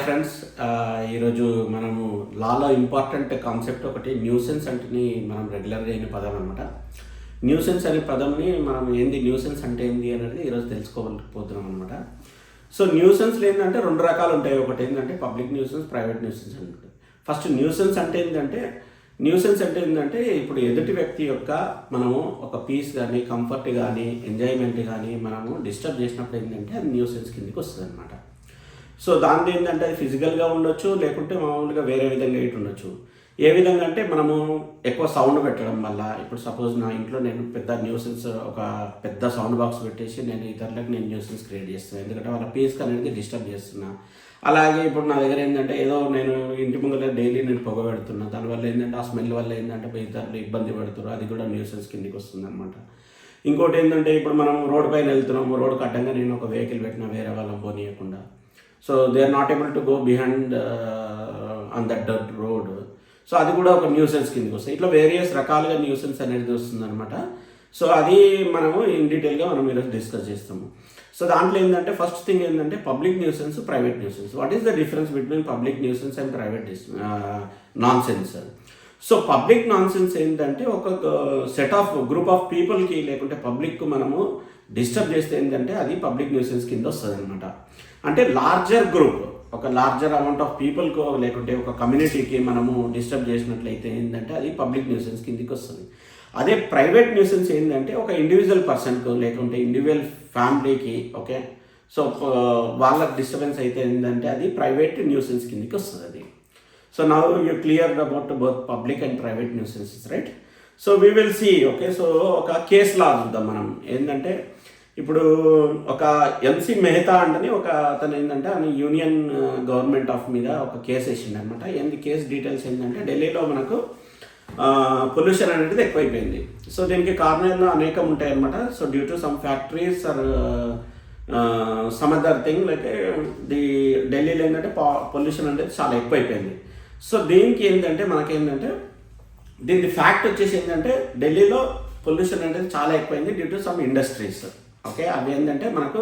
Friends, ఈరోజు మనము లాలో important concept ఒకటి న్యూసెన్స్ అంటే మనం రెగ్యులర్గా అయిన పదం అనమాట. న్యూసెన్స్ అనే పదంని మనం న్యూసెన్స్ అంటే ఏంది అనేది ఈరోజు తెలుసుకోకపోతున్నాం అనమాట. సో న్యూసెన్స్లో ఏంటంటే రెండు రకాలు ఉంటాయి. ఒకటి ఏంటంటే పబ్లిక్ న్యూసెన్స్, ప్రైవేట్ న్యూసెన్స్ అంటే. ఫస్ట్ న్యూసెన్స్ అంటే ఏంటంటే ఇప్పుడు ఎదుటి వ్యక్తి యొక్క మనము ఒక పీస్ కానీ, కంఫర్ట్ కానీ, ఎంజాయ్మెంట్ కానీ మనము డిస్టర్బ్ చేసినప్పుడు ఏంటంటే అది న్యూసెన్స్ కిందకి వస్తుంది అనమాట. సో దాని ఏంటంటే అది ఫిజికల్గా ఉండొచ్చు, లేకుంటే మామూలుగా వేరే విధంగా ఇటు ఉండొచ్చు. ఏ విధంగా అంటే మనము ఎక్కువ సౌండ్ పెట్టడం వల్ల, ఇప్పుడు సపోజ్ నా ఇంట్లో నేను పెద్ద న్యూసెన్స్ ఒక పెద్ద సౌండ్ బాక్స్ పెట్టేసి నేను ఇతరులకు న్యూసెన్స్ క్రియేట్ చేస్తున్నాను, ఎందుకంటే వాళ్ళ పీస్కి అనేది డిస్టర్బ్ చేస్తున్నా. అలాగే ఇప్పుడు నా దగ్గర ఏంటంటే ఏదో నేను ఇంటి ముంగల డైలీ నేను పొగ పెడుతున్నా, దానివల్ల ఏంటంటే ఆ స్మెల్ వల్ల ఏంటంటే ఇతరులు ఇబ్బంది పడుతున్నారు, అది కూడా న్యూసెన్స్ కిందకి వస్తుంది అనమాట. ఇంకోటి ఏంటంటే ఇప్పుడు మనం రోడ్ పైన వెళ్తున్నాము, రోడ్డుకి అడ్డంగా నేను ఒక వెహికల్ పెట్టినా వేరే వాళ్ళని పోనీయకుండా, so they are not able to go behind on that dirt road. So అది కూడా ఒక న్యూసెన్స్ కిందకి వస్తుంది. ఇట్లా వేరియస్ రకాలుగా న్యూసెన్స్ అనేది వస్తుంది అనమాట. సో అది మనము ఇన్ డీటెయిల్గా మనం ఈరోజు డిస్కస్ చేస్తాము. సో దాంట్లో ఏంటంటే ఫస్ట్ థింగ్ ఏంటంటే public nuisance, private nuisance. What is the difference between public nuisance and private non sense? So public non sense ఏంటంటే ఒక సెట్ ఆఫ్ గ్రూప్ ఆఫ్ పీపుల్కి లేకుంటే పబ్లిక్కు మనము డిస్టర్బ్ చేస్తే ఏంటంటే అది పబ్లిక్ న్యూసెన్స్ కింద వస్తుంది అనమాట. అంటే లార్జర్ గ్రూప్, ఒక లార్జర్ అమౌంట్ ఆఫ్ పీపుల్కు లేకుంటే ఒక కమ్యూనిటీకి మనము డిస్టర్బ్ చేసినట్లయితే ఏంటంటే అది పబ్లిక్ న్యూసెన్స్ కిందకి వస్తుంది. అదే ప్రైవేట్ న్యూసెన్స్ ఏంటంటే ఒక ఇండివిజువల్ పర్సన్కు లేకుంటే ఇండివిజువల్ ఫ్యామిలీకి, ఓకే, సో వాళ్ళకి డిస్టర్బెన్స్ అయితే ఏంటంటే అది ప్రైవేట్ న్యూసెన్స్ కిందకి వస్తుంది అది. So now you clear about both public and private nuisances, right? So we will see, okay. So ఒక కేస్ లా చూద్దాం మనం. ఏంటంటే ఇప్పుడు ఒక ఎంసీ మెహతా అంటని ఒక అతను ఏంటంటే ఆయన యూనియన్ గవర్నమెంట్ ఆఫ్ మీద ఒక కేసు వేసిండు అనమాట. ఏంది కేసు డీటెయిల్స్ ఏంటంటే ఢిల్లీలో మనకు పొల్యూషన్ అనేది ఎక్కువైపోయింది. సో దీనికి కారణాలు అనేకం ఉంటాయి అనమాట. So due to some factories or some other thing, like ఢిల్లీలో ఏంటంటే పొల్యూషన్ అనేది చాలా ఎక్కువైపోయింది. సో దీనికి ఏంటంటే మనకేంటంటే దీని ఫ్యాక్ట్ వచ్చేసి ఏంటంటే ఢిల్లీలో పొల్యూషన్ అనేది చాలా ఎక్కువైంది due to some industries, okay. అవి ఏంటంటే మనకు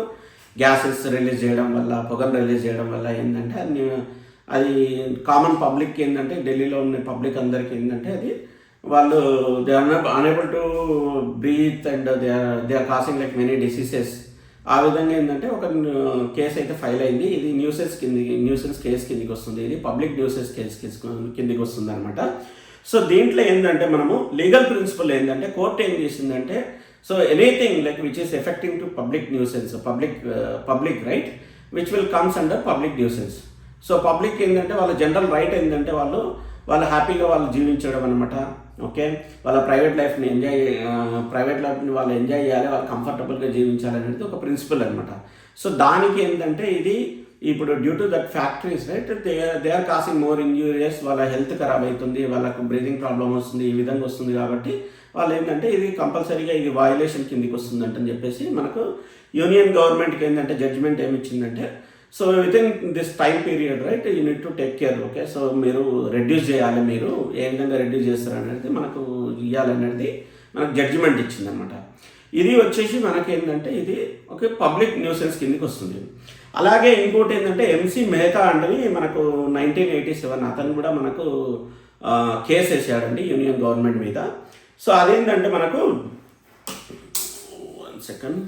గ్యాసెస్ రిలీజ్ చేయడం వల్ల, పొగలు రిలీజ్ చేయడం వల్ల ఏంటంటే అది కామన్ పబ్లిక్ ఏంటంటే ఢిల్లీలో ఉన్న పబ్లిక్ అందరికీ ఏంటంటే అది వాళ్ళు they are unable to breathe and they are causing like many diseases. ఆ విధంగా ఏంటంటే ఒక కేసు అయితే ఫైల్ అయింది. ఇది న్యూసెన్స్ కేసు కిందికి వస్తుంది. ఇది పబ్లిక్ న్యూసెన్స్ కేసు కిందికి వస్తుంది అనమాట. సో దీంట్లో ఏంటంటే మనము లీగల్ ప్రిన్సిపల్ ఏంటంటే కోర్టు ఏం చేసిందంటే, so anything like which is affecting to public nuisance, public right which will comes under public nuisance. So public ఏంటంటే వాళ్ళ జనరల్ రైట్ ఏంటంటే వాళ్ళు హ్యాపీగా వాళ్ళు జీవించడం అనమాట, ఓకే. వాళ్ళ ప్రైవేట్ లైఫ్ని వాళ్ళు ఎంజాయ్ చేయాలి, వాళ్ళు కంఫర్టబుల్గా జీవించాలి అనేది ఒక ప్రిన్సిపల్ అనమాట. సో దానికి ఏంటంటే ఇది ఇప్పుడు due to that factories, right, they are causing more injurious, వాళ్ళ హెల్త్ ఖరాబ్ అవుతుంది, వాళ్ళకు బ్రీతింగ్ ప్రాబ్లం వస్తుంది, ఈ విధంగా వస్తుంది. కాబట్టి వాళ్ళు ఏంటంటే ఇది కంపల్సరీగా ఇది వయలేషన్ కిందికి వస్తుందంటని చెప్పేసి మనకు యూనియన్ గవర్నమెంట్కి ఏంటంటే జడ్జిమెంట్ ఏమి ఇచ్చిందంటే, so within this time period, right, you need to take care, okay. So మీరు రెడ్యూస్ చేయాలి, మీరు ఏ విధంగా రెడ్యూస్ చేస్తారు అనేది మనకు ఇవ్వాలనేది మనకు జడ్జిమెంట్ ఇచ్చిందనమాట. ఇది వచ్చేసి మనకేంటంటే ఇది ఓకే పబ్లిక్ న్యూసెన్స్ కిందకి వస్తుంది. అలాగే ఇంకోటి ఏంటంటే ఎంసీ మెహతా అంటే మనకు 1987 అతను కూడా మనకు కేసు వేసాడండి యూనియన్ గవర్నమెంట్ మీద. సో అదేంటంటే మనకు 1 సెకండ్.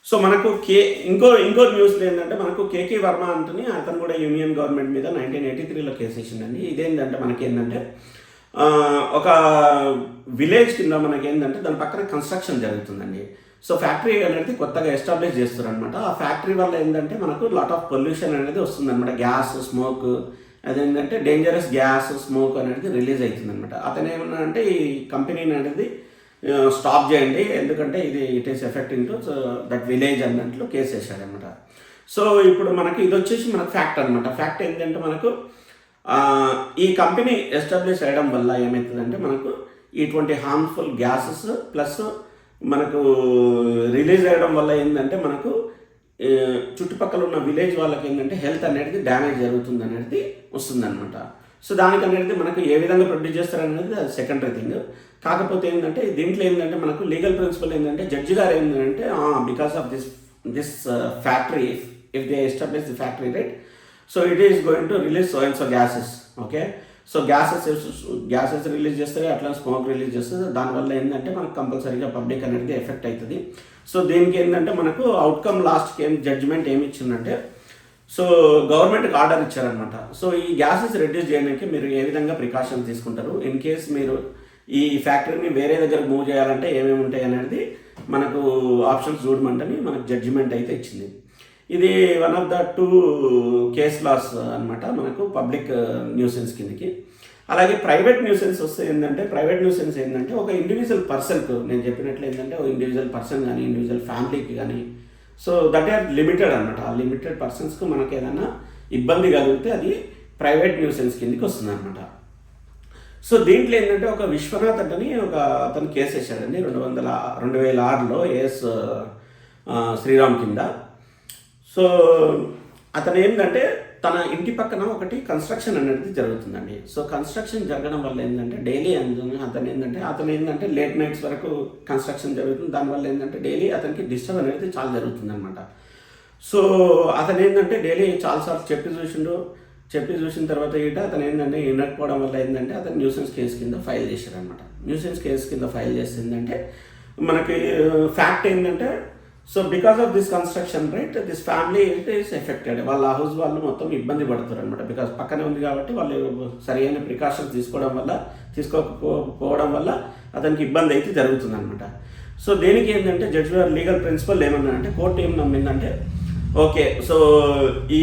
సో మనకు ఇంకో న్యూస్లో ఏంటంటే మనకు కేకే వర్మ అంటని అతను కూడా యూనియన్ గవర్నమెంట్ మీద 1983లో కేసు వేసిండండి. ఇదేంటంటే మనకేంటంటే ఒక విలేజ్ కింద మనకేంటంటే దాని పక్కన కన్స్ట్రక్షన్ జరుగుతుందండి. సో ఫ్యాక్టరీ అనేది కొత్తగా ఎస్టాబ్లిష్ చేస్తారు అనమాట. ఆ ఫ్యాక్టరీ వల్ల ఏంటంటే మనకు లాట్ ఆఫ్ పొల్యూషన్ అనేది వస్తుంది అనమాట. గ్యాస్, స్మోక్, అదేంటంటే డేంజరస్ గ్యాస్, స్మోక్ అనేది రిలీజ్ అవుతుంది అనమాట. అతను ఏమన్నా అంటే ఈ కంపెనీని అనేది స్టాప్ చేయండి, ఎందుకంటే it is affecting to that village అన్నట్లు కేసు వేసాడనమాట. సో ఇప్పుడు మనకి ఇది వచ్చేసి మనకు ఫ్యాక్ట్ అనమాట. ఫ్యాక్ట్ ఏంటంటే మనకు ఈ కంపెనీ ఎస్టాబ్లిష్ అయ్యడం వల్ల ఏమవుతుందంటే మనకు ఇటువంటి హార్మ్ఫుల్ గ్యాసెస్ ప్లస్ మనకు రిలీజ్ అయ్యడం వల్ల ఏంటంటే మనకు చుట్టుపక్కల ఉన్న విలేజ్ వాళ్ళకి ఏంటంటే హెల్త్ అనేది డ్యామేజ్ జరుగుతుంది అనేది వస్తుందన్నమాట. సో దానికి అనేది మనకు ఏ విధంగా ప్రొడ్యూస్ చేస్తారనేది అది సెకండరీ థింగ్. కాకపోతే ఏంటంటే దీంట్లో ఏంటంటే మనకు లీగల్ ప్రిన్సిపల్ ఏంటంటే జడ్జి గారు ఏంటంటే because of this this factory, if they establish the factory, right, so it is going to release so and so gases. Okay, so gases release చేస్తే అట్లా స్మోక్ రిలీజ్ చేస్తుంది. దానివల్ల ఏంటంటే మనకు కంపల్సరీగా పబ్లిక్ అనేది ఎఫెక్ట్ అవుతుంది. సో దీనికి ఏంటంటే మనకు అవుట్కమ్ లాస్ట్కి జడ్జిమెంట్ ఏమి ఇచ్చిందంటే, సో గవర్నమెంట్కి ఆర్డర్ ఇచ్చారనమాట. సో ఈ గ్యాసెస్ రెడ్యూస్ చేయడానికి మీరు ఏ విధంగా ప్రికాషన్స్ తీసుకుంటారు, ఇన్ కేస్ మీరు ఈ ఫ్యాక్టరీని వేరే దగ్గర మూవ్ చేయాలంటే ఏమేమి ఉంటాయి అనేది మనకు ఆప్షన్స్ చూడమంటని మనకు జడ్జిమెంట్ అయితే ఇచ్చింది. ఇది one of the 2 case laws అనమాట మనకు పబ్లిక్ న్యూసెన్స్ కిందకి. అలాగే ప్రైవేట్ న్యూసెన్స్ వస్తే ఏంటంటే, ప్రైవేట్ న్యూసెన్స్ ఏంటంటే ఒక ఇండివిజువల్ పర్సన్కు, నేను చెప్పినట్లు ఏంటంటే ఒక ఇండివిజువల్ పర్సన్ కానీ ఇండివిజువల్ ఫ్యామిలీకి కానీ, సో దట్ ఆర్ లిమిటెడ్ అనమాట. ఆ లిమిటెడ్ పర్సన్స్కి మనకి ఏదైనా ఇబ్బంది కలిగితే అది ప్రైవేట్ న్యూసెన్స్ కిందకి వస్తుంది అనమాట. సో దీంట్లో ఏంటంటే ఒక విశ్వనాథ్ అని ఒక అతను కేసు వేశాడండి 2006లో ఏఎస్ శ్రీరామ్ కింద. సో అతను ఏంటంటే తన ఇంటి పక్కన ఒకటి కన్స్ట్రక్షన్ అనేది జరుగుతుందండి. సో కన్స్ట్రక్షన్ జరగడం వల్ల ఏంటంటే డైలీ అతను ఏంటంటే లేట్ నైట్స్ వరకు కన్స్ట్రక్షన్ జరుగుతుంది. దానివల్ల ఏంటంటే డైలీ అతనికి డిస్టర్బ్ అనేది చాలా జరుగుతుంది అనమాట. సో అతను ఏంటంటే డైలీ చాలాసార్లు చెప్పి చూసిన తర్వాత అతను ఏంటంటే వినకపోవడం వల్ల ఏంటంటే అతను న్యూసెన్స్ కేసు కింద ఫైల్ చేశారనమాట. న్యూసెన్స్ కేసు కింద ఫైల్ చేస్తే ఏంటంటే మనకి ఫ్యాక్ట్ ఏంటంటే, so because of this construction, right, this family it is affected. వాళ్ళ హౌస్ వాళ్ళు మొత్తం ఇబ్బంది పడుతారు అనమాట. బికాస్ పక్కనే ఉంది కాబట్టి వాళ్ళు సరైన ప్రికాషన్స్ తీసుకోకపోవడం వల్ల అతనికి ఇబ్బంది అయితే జరుగుతుంది అనమాట. సో దేనికి ఏంటంటే జడ్జి గారు లీగల్ ప్రిన్సిపల్ ఏమన్నారంటే, కోర్టు ఏం నమ్మిందంటే, ఓకే, సో ఈ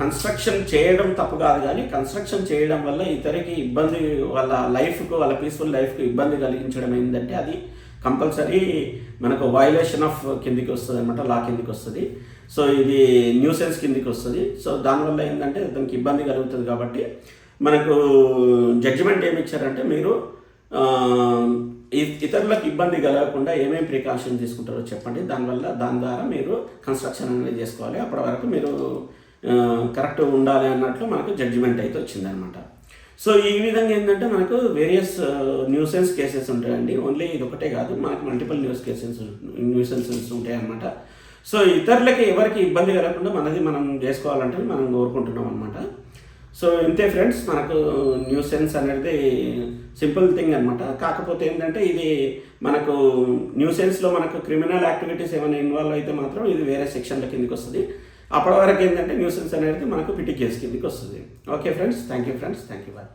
కన్స్ట్రక్షన్ చేయడం తప్పు కాదు, కానీ కన్స్ట్రక్షన్ చేయడం వల్ల ఇతరికి ఇబ్బంది, వాళ్ళ లైఫ్కు, వాళ్ళ పీస్ఫుల్ లైఫ్కి ఇబ్బంది కలిగించడం ఏంటంటే అది కంపల్సరీ మనకు వయలేషన్ ఆఫ్ కిందికి వస్తుంది అనమాట, లా కిందికి వస్తుంది. సో ఇది న్యూసెన్స్ కిందికి వస్తుంది. సో దానివల్ల ఏంటంటే దానికి ఇబ్బంది కలుగుతుంది. కాబట్టి మనకు జడ్జిమెంట్ ఏమి ఇచ్చారంటే, మీరు ఇతరులకు ఇబ్బంది కలగకుండా ఏమేమి ప్రికాషన్ తీసుకుంటారో చెప్పండి, దాని ద్వారా మీరు కన్స్ట్రక్షన్ అనేది చేసుకోవాలి, అప్పటి వరకు మీరు కరెక్ట్ ఉండాలి అన్నట్లు మనకు జడ్జిమెంట్ అయితే వచ్చిందనమాట. సో ఈ విధంగా ఏంటంటే మనకు వేరియస్ న్యూసెన్స్ కేసెస్ ఉంటాయండి. ఓన్లీ ఇది ఒకటే కాదు, మనకు మల్టిపుల్ న్యూసెన్సెస్ ఉంటాయి అన్నమాట. సో ఇతరులకి ఎవరికి ఇబ్బంది కలగకుండా మనం చేసుకోవాలంటే మనం కోరుకుంటున్నాం అనమాట. సో ఇంతే ఫ్రెండ్స్, మనకు న్యూసెన్స్ అనేది సింపుల్ థింగ్ అనమాట. కాకపోతే ఏంటంటే ఇది మనకు న్యూసెన్స్లో మనకు క్రిమినల్ యాక్టివిటీస్ ఏమైనా ఇన్వాల్వ్ అయితే మాత్రం ఇది వేరే సెక్షన్ల కిందకి వస్తుంది. అప్పటి వరకు ఏంటంటే న్యూసెన్స్ అనేది మనకు పిటి కేసు కిందకి వస్తుంది. Okay friends, thank you bye.